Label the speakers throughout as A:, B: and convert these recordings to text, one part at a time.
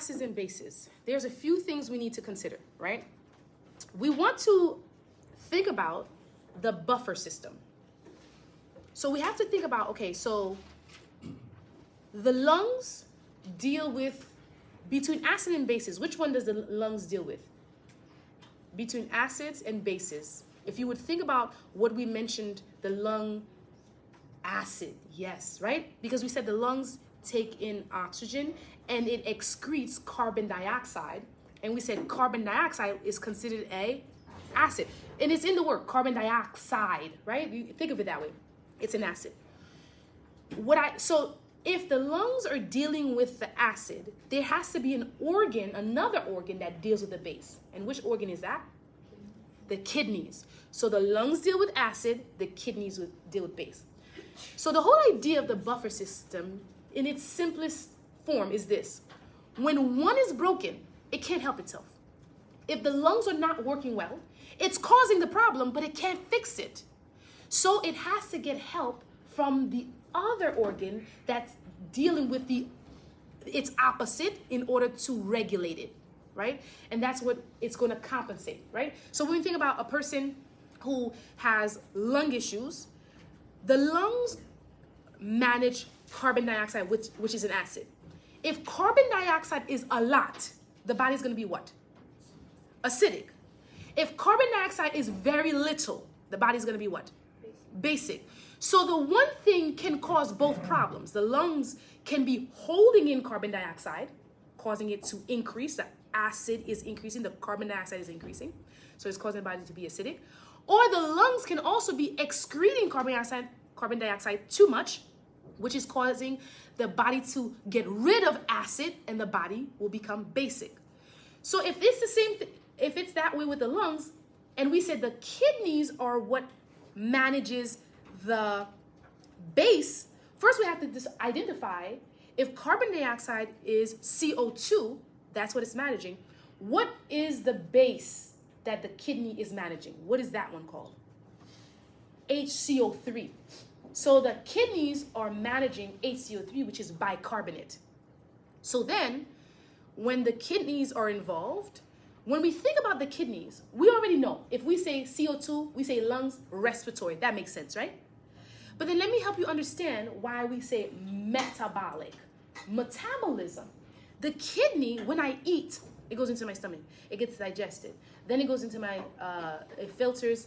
A: acids and bases, there's a few things we need to consider, right? We want to think about the buffer system. So we have to think about, okay, so the lungs deal with, between acid and bases, which one does the lungs deal with? Between acids and bases. If you would think about what we mentioned, the lung acid, yes, right? Because we said the lungs take in oxygen and it excretes carbon dioxide. And we said carbon dioxide is considered a acid. And it's in the word, carbon dioxide, right? You think of it that way. It's an acid. So if the lungs are dealing with the acid, there has to be an organ, another organ that deals with the base. And which organ is that? The kidneys. So the lungs deal with acid, the kidneys deal with base. So the whole idea of the buffer system in its simplest form is this. When one is broken, it can't help itself. If the lungs are not working well, it's causing the problem, but it can't fix it. So it has to get help from the other organ that's dealing with its opposite in order to regulate it, right? And that's what it's going to compensate, right? So when we think about a person who has lung issues, the lungs manage carbon dioxide, which is an acid. If carbon dioxide is a lot, the body's going to be what? Acidic. If carbon dioxide is very little, the body's going to be what? Basic. So the one thing can cause both problems. The lungs can be holding in carbon dioxide, causing it to increase. The acid is increasing, the carbon dioxide is increasing. So it's causing the body to be acidic. Or the lungs can also be excreting carbon dioxide too much, which is causing the body to get rid of acid and the body will become basic. So if it's the same if it's that way with the lungs, and we said the kidneys are what manages the base, first we have to just identify if carbon dioxide is CO2, that's what it's managing. What is the base that the kidney is managing? What is that one called? HCO3. So the kidneys are managing HCO3, which is bicarbonate. So then, when the kidneys are involved, when we think about the kidneys, we already know. If we say CO2, we say lungs, respiratory. That makes sense, right? But then let me help you understand why we say metabolic. Metabolism. The kidney, when I eat, it goes into my stomach. It gets digested. Then it goes into my, it filters,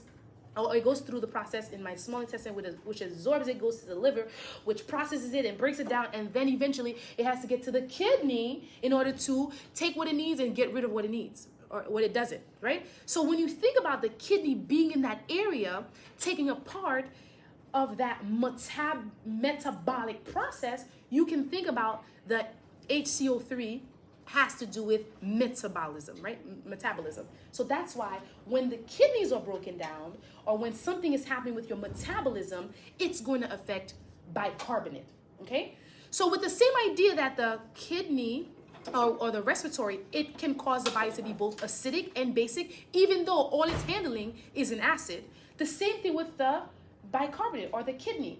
A: or it goes through the process in my small intestine, which absorbs it, goes to the liver, which processes it and breaks it down, and then eventually it has to get to the kidney in order to take what it needs and get rid of what it needs, or what it doesn't, right? So when you think about the kidney being in that area, taking a part of that metabolic process, you can think about the HCO3 has to do with metabolism, right? Metabolism. So that's why when the kidneys are broken down or when something is happening with your metabolism, it's going to affect bicarbonate, okay? So with the same idea that the kidney or the respiratory, it can cause the body to be both acidic and basic, even though all it's handling is an acid. The same thing with the bicarbonate or the kidney.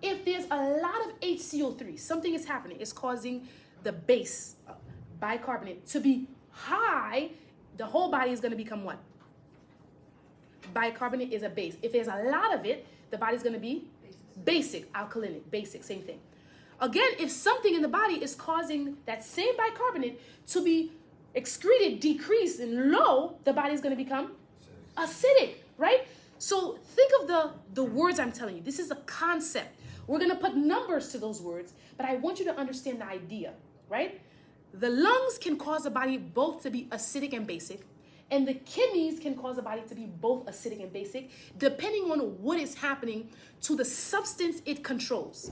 A: If there's a lot of HCO3, something is happening, it's causing the base bicarbonate to be high, the whole body is going to become what? Bicarbonate is a base. If there's a lot of it, the body's going to be basic, alkalinic, basic, same thing. Again, if something in the body is causing that same bicarbonate to be excreted, decreased, and low, the body's going to become acidic, right? So think of the words I'm telling you. This is a concept. We're going to put numbers to those words, but I want you to understand the idea, right? The lungs can cause the body both to be acidic and basic, and the kidneys can cause the body to be both acidic and basic, depending on what is happening to the substance it controls.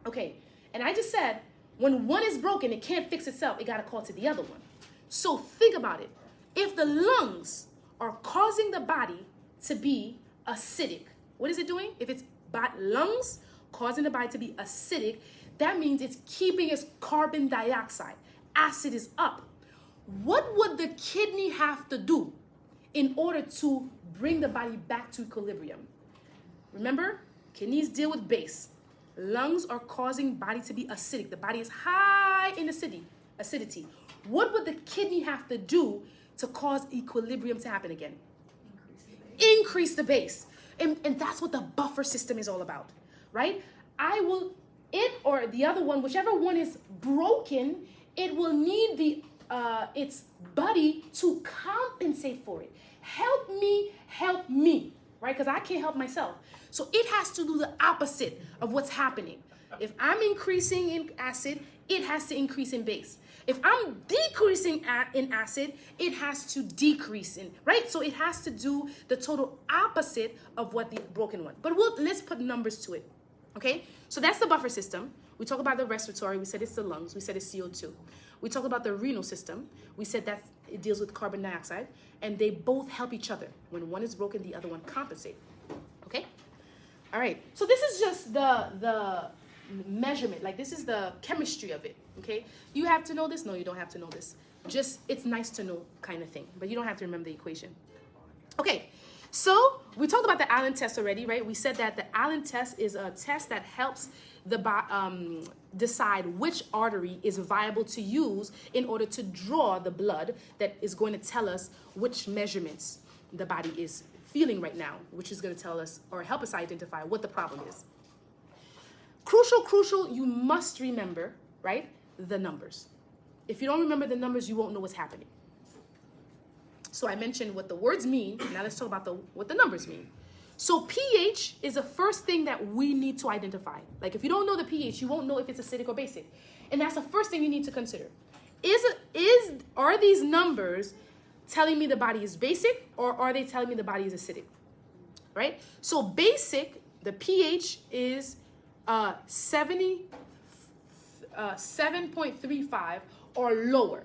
A: Okay, and I just said, when one is broken, it can't fix itself. It got to call to the other one. So think about it. If the lungs are causing the body to be acidic, what is it doing? If it's lungs causing the body to be acidic, that means it's keeping its carbon dioxide. Acid is up. What would the kidney have to do in order to bring the body back to equilibrium? Remember, kidneys deal with base. Lungs are causing body to be acidic. The body is high in acidity. what would the kidney have to do to cause equilibrium to happen again? Increase the base. And that's what the buffer system is all about, right? It or the other one, whichever one is broken, it will need its buddy to compensate for it. Help me, right? Because I can't help myself. So it has to do the opposite of what's happening. If I'm increasing in acid, it has to increase in base. If I'm decreasing in acid, it has to decrease in, right? So it has to do the total opposite of what the broken one. But let's put numbers to it, okay? So that's the buffer system. We talk about the respiratory. We said it's the lungs. We said it's CO2. We talked about the renal system. We said that it deals with carbon dioxide, and they both help each other. When one is broken, the other one compensates, okay? All right, so this is just the measurement, like this is the chemistry of it, okay? You have to know this? No, you don't have to know this. Just, it's nice to know kind of thing, but you don't have to remember the equation. Okay, so we talked about the Allen test already, right? We said that the Allen test is a test that helps decide which artery is viable to use in order to draw the blood that is going to tell us which measurements the body is feeling right now, which is going to tell us or help us identify what the problem is. Crucial, you must remember, right, the numbers. If you don't remember the numbers, you won't know what's happening. So I mentioned what the words mean. Now let's talk about what the numbers mean. So pH is the first thing that we need to identify. Like if you don't know the pH, you won't know if it's acidic or basic. And that's the first thing you need to consider. Are these numbers telling me the body is basic, or are they telling me the body is acidic? Right? So basic, the pH is 7.35 or lower.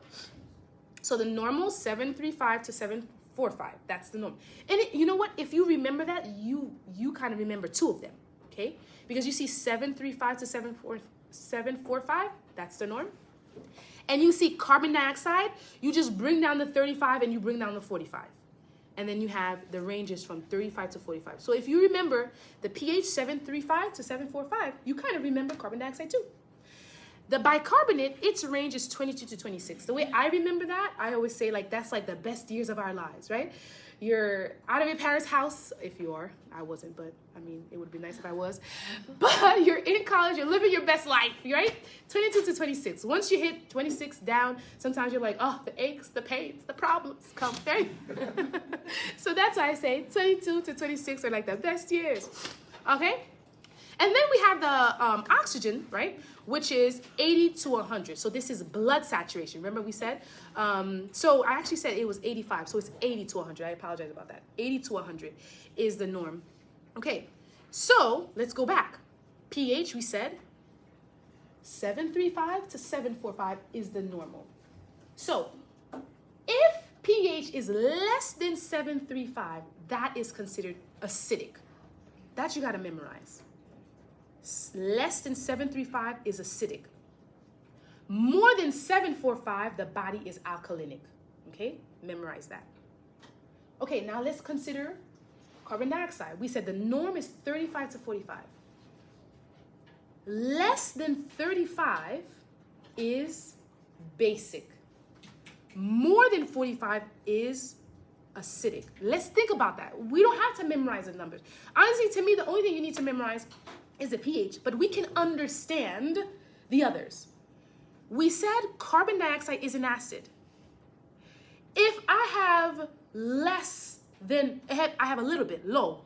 A: So the normal 7.35 to 7.45. That's the norm. And you know what? If you remember that, you kind of remember two of them, okay? Because you see 7.35 to 7.45. That's the norm. And you see carbon dioxide. You just bring down the 35 and you bring down the 45. And then you have the ranges from 35 to 45. So if you remember the pH 7.35 to 7.45, you kind of remember carbon dioxide too. The bicarbonate, its range is 22 to 26. The way I remember that, I always say like that's like the best years of our lives, right? You're out of your parents' house, if you are. I wasn't, but I mean, it would be nice if I was. But you're in college, you're living your best life, right? 22 to 26. Once you hit 26 down, sometimes you're like, oh, the aches, the pains, the problems come, right? So that's why I say 22 to 26 are like the best years, okay? And then we have the oxygen, right? Which is 80 to 100. So this is blood saturation. Remember we said? So I actually said it was 85. So it's 80 to 100. I apologize about that. 80 to 100 is the norm. Okay, so let's go back. pH, we said 7.35 to 7.45 is the normal. So if pH is less than 7.35, that is considered acidic. That you got to memorize. Less than 7.35 is acidic. More than 7.45, the body is alkalinic. Okay, memorize that. Okay, now let's consider carbon dioxide. We said the norm is 35 to 45. Less than 35 is basic. More than 45 is acidic. Let's think about that. We don't have to memorize the numbers. Honestly, to me, the only thing you need to memorize is the pH, but we can understand the others. We said carbon dioxide is an acid. If I have less than, I have a little bit, low,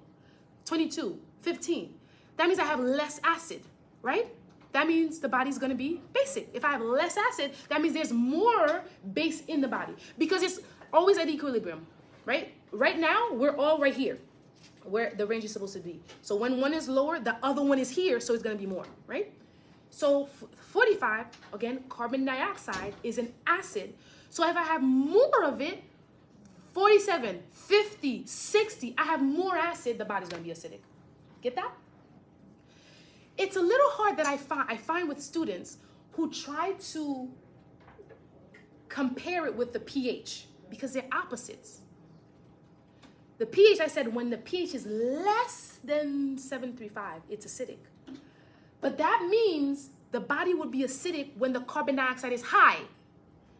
A: 22, 15, that means I have less acid, right? That means the body's gonna be basic. If I have less acid, that means there's more base in the body because it's always at equilibrium, right? Right now, we're all right here, where the range is supposed to be. So when one is lower, the other one is here, so it's gonna be more, right? So 45, again, carbon dioxide is an acid. So if I have more of it, 47, 50, 60, I have more acid, the body's gonna be acidic. Get that? It's a little hard that I find with students who try to compare it with the pH because they're opposites. The pH, I said, when the pH is less than 7.35, it's acidic. But that means the body would be acidic when the carbon dioxide is high.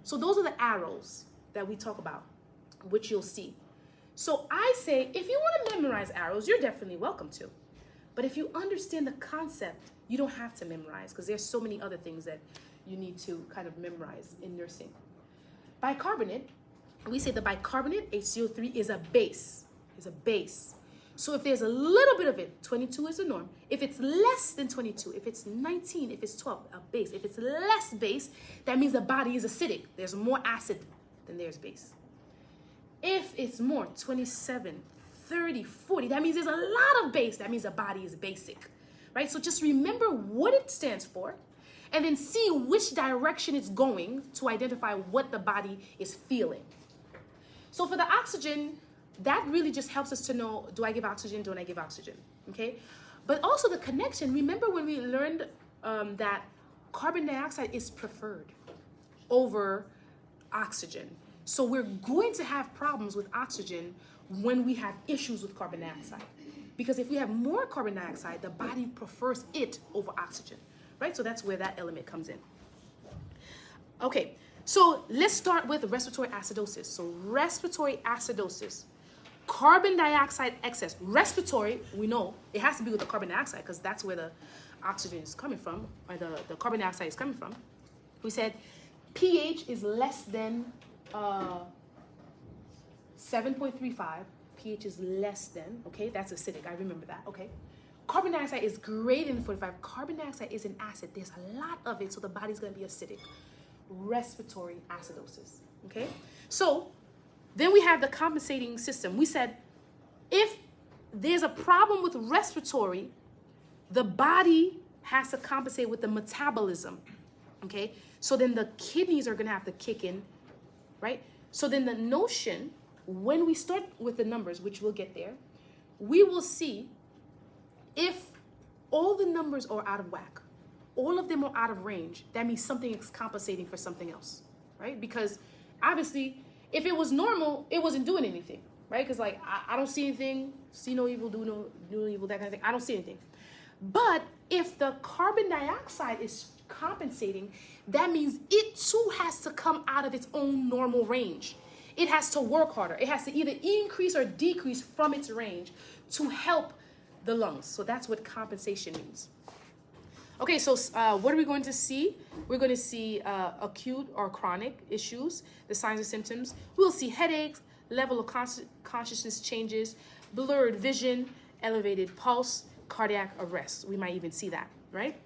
A: So those are the arrows that we talk about, which you'll see. So I say, if you want to memorize arrows, you're definitely welcome to. But if you understand the concept, you don't have to memorize, because there's so many other things that you need to kind of memorize in nursing. Bicarbonate, we say the bicarbonate, HCO3, is a base. So if there's a little bit of it, 22 is the norm. If it's less than 22, if it's 19, if it's 12, a base. If it's less base, that means the body is acidic. There's more acid than there's base. If it's more, 27, 30, 40, that means there's a lot of base. That means the body is basic, right? So just remember what it stands for, and then see which direction it's going to identify what the body is feeling. So for the oxygen, that really just helps us to know, do I give oxygen, don't I give oxygen, okay? But also the connection, remember when we learned that carbon dioxide is preferred over oxygen. So we're going to have problems with oxygen when we have issues with carbon dioxide. Because if we have more carbon dioxide, the body prefers it over oxygen, right? So that's where that element comes in. Okay, so let's start with respiratory acidosis. So respiratory acidosis, carbon dioxide excess. Respiratory, we know it has to be with the carbon dioxide because that's where the oxygen is coming from, or the carbon dioxide is coming from. We said pH is less than 7.35. pH is less than, okay? That's acidic, I remember that, okay? Carbon dioxide is greater than 45. Carbon dioxide is an acid. There's a lot of it, so the body's gonna be acidic. Respiratory acidosis, okay? So then we have the compensating system. We said if there's a problem with respiratory, the body has to compensate with the metabolism, okay? So then the kidneys are gonna have to kick in, right? So then the notion, when we start with the numbers, which we'll get there, we will see if all the numbers are out of whack, all of them are out of range, that means something is compensating for something else, right? Because obviously, if it was normal, it wasn't doing anything, right? Because like, I don't see anything, see no evil, do no evil, that kind of thing. I don't see anything. But if the carbon dioxide is compensating, that means it too has to come out of its own normal range. It has to work harder. It has to either increase or decrease from its range to help the lungs. So that's what compensation means. Okay, so what are we going to see? We're going to see acute or chronic issues, the signs and symptoms. We'll see headaches, level of consciousness changes, blurred vision, elevated pulse, cardiac arrest. We might even see that, right?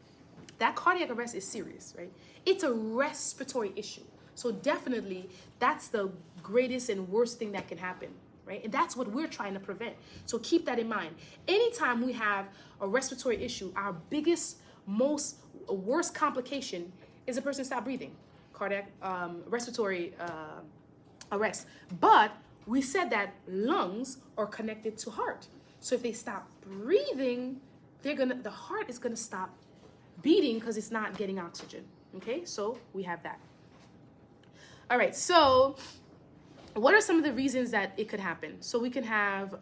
A: That cardiac arrest is serious, right? It's a respiratory issue. So definitely that's the greatest and worst thing that can happen, right? And that's what we're trying to prevent. So keep that in mind. Anytime we have a respiratory issue, our biggest, most worst complication is a person stop breathing, cardiac, respiratory arrest. But we said that lungs are connected to heart. So if they stop breathing, the heart is gonna stop beating because it's not getting oxygen, okay? So we have that. All right, so what are some of the reasons that it could happen? So we can have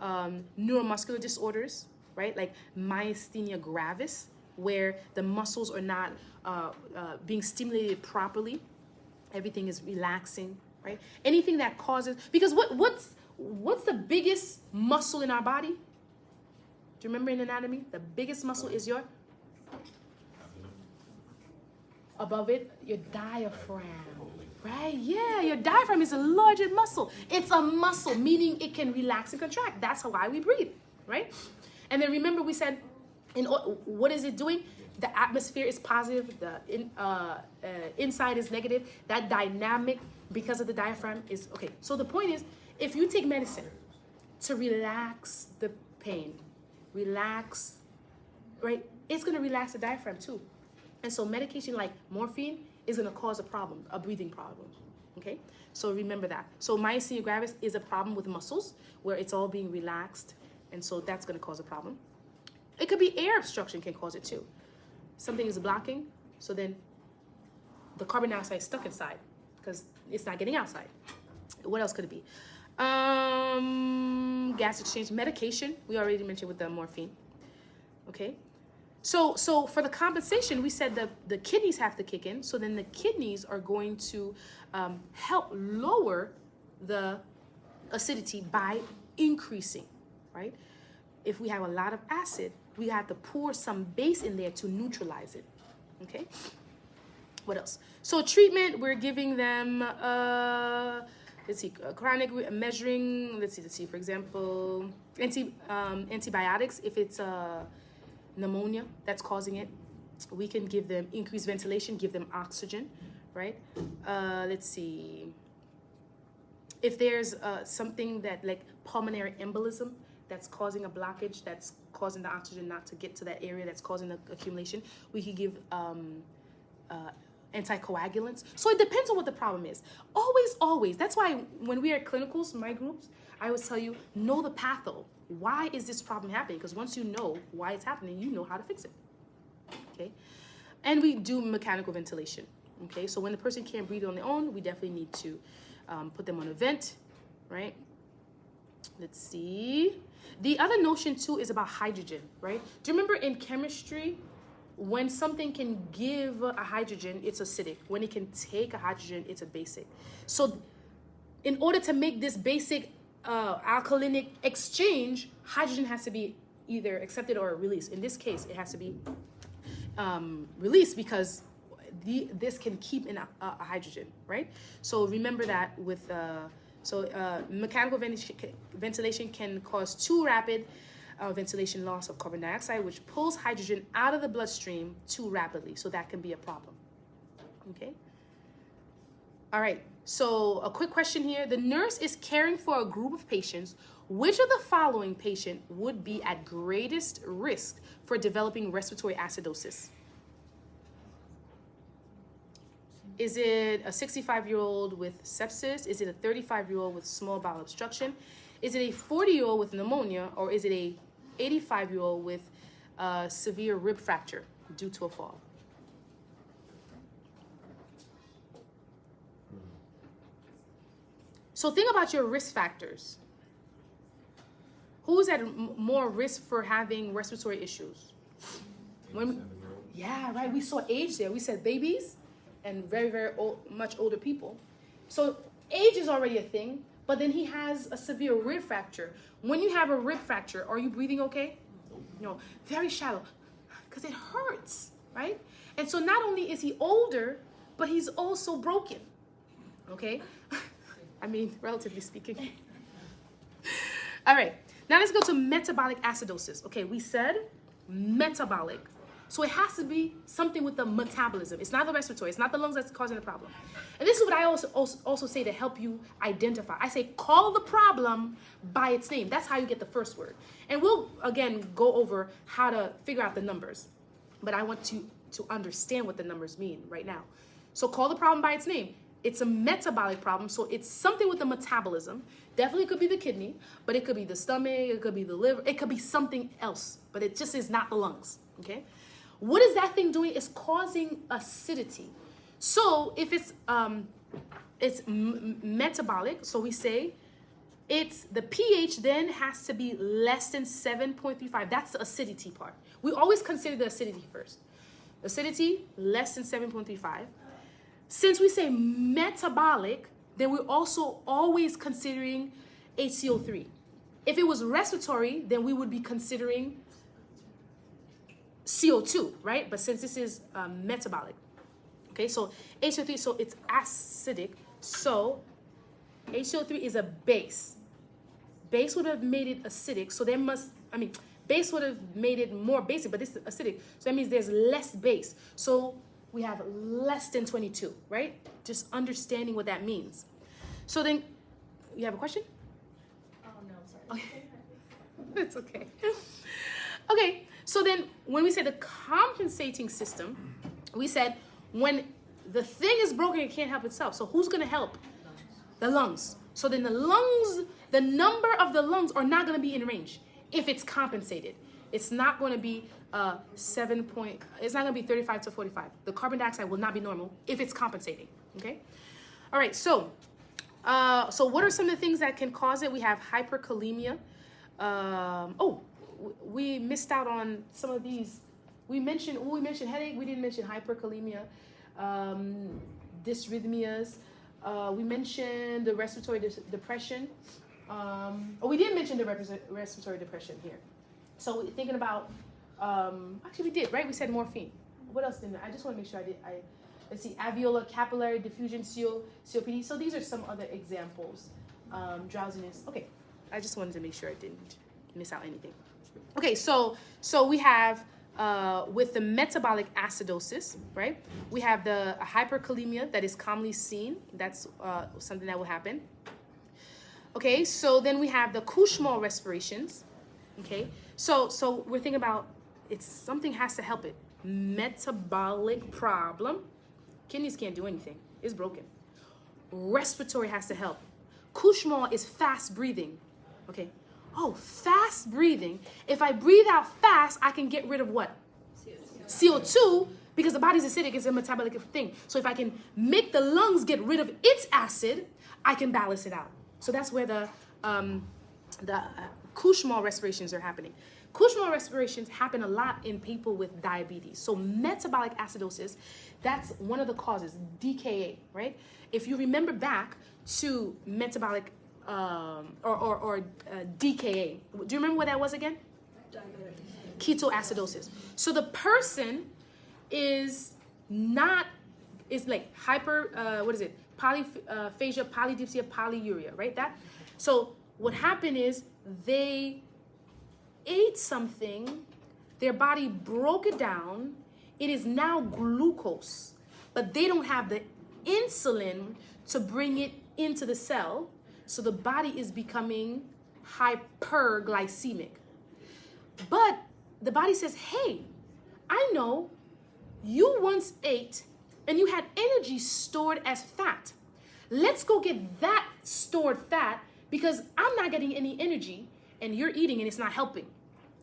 A: neuromuscular disorders, right? Like myasthenia gravis, where the muscles are not being stimulated properly. Everything is relaxing, right? Anything that causes, because what's the biggest muscle in our body? Do you remember in anatomy? The biggest muscle is your, above it, your diaphragm, right? Yeah, your diaphragm is the largest muscle. It's a muscle, meaning it can relax and contract. That's why we breathe, right? And then remember we said, what is it doing? The atmosphere is positive, the inside is negative. That dynamic, because of the diaphragm, is okay. So the point is, if you take medicine to relax the pain, relax, right? It's gonna relax the diaphragm too. And so medication like morphine is gonna cause a problem, a breathing problem, okay? So remember that. So myasthenia gravis is a problem with muscles where it's all being relaxed, and so that's gonna cause a problem. It could be air obstruction can cause it too. Something is blocking, so then the carbon dioxide is stuck inside because it's not getting outside. What else could it be? Gas exchange, medication. We already mentioned with the morphine. Okay. So for the compensation, we said the kidneys have to kick in. So then the kidneys are going to help lower the acidity by increasing, right? If we have a lot of acid, we have to pour some base in there to neutralize it, okay? What else? So treatment, we're giving them, let's see, chronic measuring, let's see, for example, antibiotics, if it's pneumonia that's causing it, we can give them increased ventilation, give them oxygen, right? Let's see. If there's something that like pulmonary embolism that's causing a blockage, that's causing the oxygen not to get to that area, that's causing the accumulation, we can give anticoagulants. So it depends on what the problem is. Always. That's why when we are at clinicals, my groups, I always tell you, know the patho. Why is this problem happening? Because once you know why it's happening, you know how to fix it. Okay? And we do mechanical ventilation. Okay? So when the person can't breathe on their own, we definitely need to put them on a vent, right? Let's see. The other notion too is about hydrogen, right? Do you remember in chemistry, when something can give a hydrogen, it's acidic. When it can take a hydrogen, it's a basic. So in order to make this basic alkalinic exchange, hydrogen has to be either accepted or released. In this case, it has to be released because this can keep in a hydrogen, right? So remember that with mechanical ventilation can cause too rapid ventilation loss of carbon dioxide, which pulls hydrogen out of the bloodstream too rapidly. So that can be a problem. Okay. All right. So a quick question here. The nurse is caring for a group of patients. Which of the following patient would be at greatest risk for developing respiratory acidosis? Is it a 65-year-old with sepsis? Is it a 35-year-old with small bowel obstruction? Is it a 40-year-old with pneumonia? Or is it a 85-year-old with severe rib fracture due to a fall? So think about your risk factors. Who's at more risk for having respiratory issues? Yeah, right. We saw age there. We said babies and very, very old, much older people. So age is already a thing, but then he has a severe rib fracture. When you have a rib fracture, are you breathing okay? No, very shallow, because it hurts, right? And so not only is he older, but he's also broken, okay? I mean, relatively speaking. All right, now let's go to metabolic acidosis. Okay, we said metabolic. So it has to be something with the metabolism. It's not the respiratory. It's not the lungs that's causing the problem. And this is what I also say to help you identify. I say call the problem by its name. That's how you get the first word. And we'll, again, go over how to figure out the numbers. But I want to understand what the numbers mean right now. So call the problem by its name. It's a metabolic problem, so it's something with the metabolism. Definitely could be the kidney, but it could be the stomach, it could be the liver, it could be something else, but it just is not the lungs, okay? What is that thing doing? It's causing acidity. So if it's metabolic, so we say it's the pH then has to be less than 7.35. That's the acidity part. We always consider the acidity first. Acidity less than 7.35. Since we say metabolic, then we're also always considering HCO3. If it was respiratory, then we would be considering CO2, right? But since this is metabolic, okay, so HCO3, so it's acidic. So HCO3 is a base. Base would have made it acidic, so base would have made it more basic, but this is acidic. So that means there's less base. So we have less than 22, right? Just understanding what that means. So then, you have a question?
B: Oh, no, sorry.
A: Okay. It's okay. Okay, so then when we say the compensating system, we said when the thing is broken, it can't help itself. So who's gonna help? The lungs. So then the lungs, the number of the lungs are not gonna be in range if it's compensated. It's not gonna be it's not gonna be 35 to 45. The carbon dioxide will not be normal if it's compensating, okay? All right, so what are some of the things that can cause it? We have hyperkalemia. We missed out on some of these. We mentioned headache. We didn't mention hyperkalemia, dysrhythmias. We mentioned the respiratory depression. We didn't mention the respiratory depression here. So thinking about, actually we did, right? We said morphine. What else didn't I just want to make sure I did. Let's see, alveolar capillary diffusion, COPD. So these are some other examples. Drowsiness. Okay, I just wanted to make sure I didn't miss out anything. Okay, so we have with the metabolic acidosis, right? We have the hyperkalemia that is commonly seen. That's something that will happen. Okay, so then we have the Kushmal respirations. Okay, so we're thinking about something has to help it. Metabolic problem. Kidneys can't do anything. It's broken. Respiratory has to help. Kushmal is fast breathing. Okay. Oh, fast breathing. If I breathe out fast, I can get rid of what? CO2, because the body's acidic. It's a metabolic thing. So if I can make the lungs get rid of its acid, I can balance it out. So that's where the Kushmal respirations are happening. Kushmal respirations happen a lot in people with diabetes. So metabolic acidosis, that's one of the causes, DKA, right? If you remember back to metabolic DKA, do you remember what that was again? Ketoacidosis. So the person is like polyphagia, polydipsia, polyuria, right? So what happened is they ate something, their body broke it down, it is now glucose, but they don't have the insulin to bring it into the cell, so the body is becoming hyperglycemic. But the body says, hey, I know you once ate and you had energy stored as fat. Let's go get that stored fat because I'm not getting any energy and you're eating and it's not helping.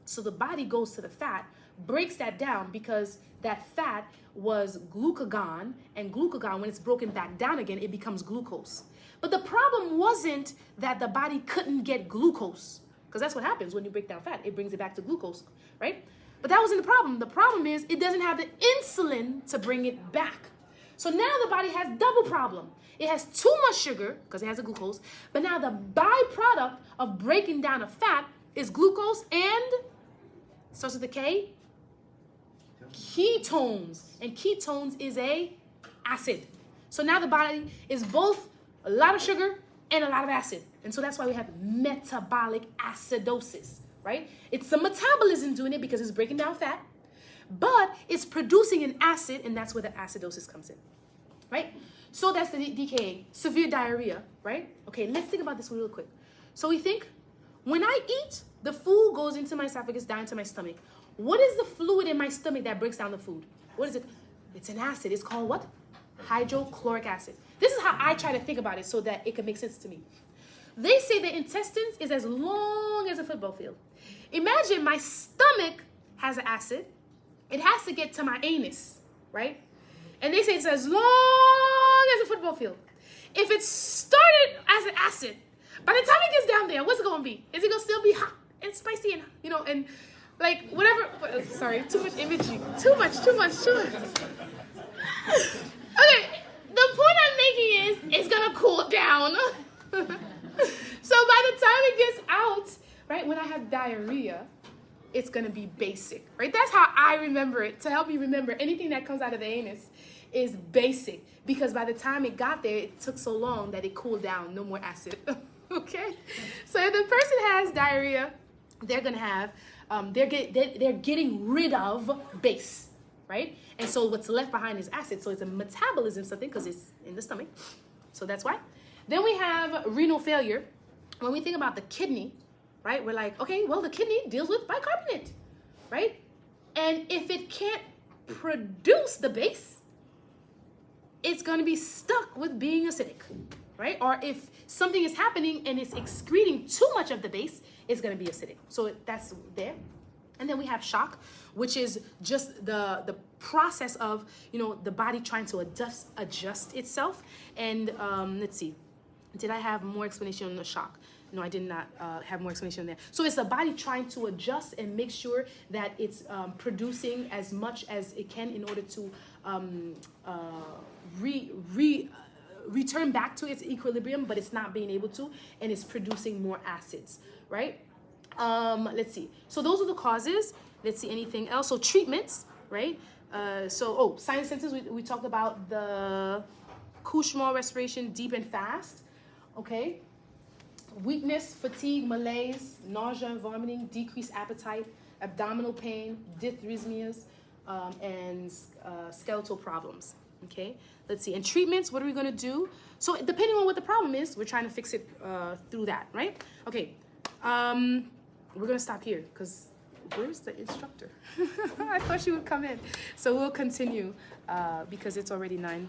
A: So the body goes to the fat, breaks that down because that fat was glucagon, and glucagon, when it's broken back down again, it becomes glucose. But the problem wasn't that the body couldn't get glucose, because that's what happens when you break down fat. It brings it back to glucose, right? But that wasn't the problem. The problem is it doesn't have the insulin to bring it back. So now the body has double problem. It has too much sugar, because it has the glucose, but now the byproduct of breaking down a fat is glucose and, starts with a K, ketones. And ketones is a acid. So now the body is both a lot of sugar and a lot of acid. And so that's why we have metabolic acidosis, right? It's the metabolism doing it because it's breaking down fat, but it's producing an acid, and that's where the acidosis comes in, right? So that's the DKA, severe diarrhea, right? Okay, let's think about this real quick. So we think, when I eat, the food goes into my esophagus, down into my stomach. What is the fluid in my stomach that breaks down the food? What is it? It's an acid. It's called what? Hydrochloric acid. This is how I try to think about it so that it can make sense to me. They say the intestines is as long as a football field. Imagine my stomach has an acid. It has to get to my anus, right? And they say it's as long as a football field. If it started as an acid, by the time it gets down there, what's it going to be? Is it going to still be hot and spicy and, and like whatever? Sorry, too much imagery. Too much. Okay, the point I'm making is it's going to cool down. So by the time it gets out, right, when I have diarrhea, it's going to be basic, right? That's how I remember it. To help me remember, anything that comes out of the anus is basic, because by the time it got there, it took so long that it cooled down. No more acid. Okay? So if the person has diarrhea, they're going to have, they're getting rid of base, right? And so what's left behind is acid. So it's a metabolism something because it's in the stomach. So that's why. Then we have renal failure. When we think about the kidney, right, we're like, okay, well, the kidney deals with bicarbonate, right? And if it can't produce the base, it's going to be stuck with being acidic, right? Or if something is happening and it's excreting too much of the base, it's going to be acidic. So that's there. And then we have shock, which is just the process of, the body trying to adjust itself. And let's see, did I have more explanation on the shock? No, I did not have more explanation there. So it's the body trying to adjust and make sure that it's producing as much as it can in order to return back to its equilibrium, but it's not being able to, and it's producing more acids, right? Let's see. So those are the causes. Let's see anything else. So treatments, right? Signs and symptoms. We talked about the Kushmal respiration, deep and fast. Okay. Weakness, fatigue, malaise, nausea, vomiting, decreased appetite, abdominal pain, dysrhythmias, and skeletal problems. Okay, let's see. And treatments, what are we going to do? So depending on what the problem is, we're trying to fix it through that, right? Okay, we're going to stop here because where's the instructor? I thought she would come in. So we'll continue because it's already 9.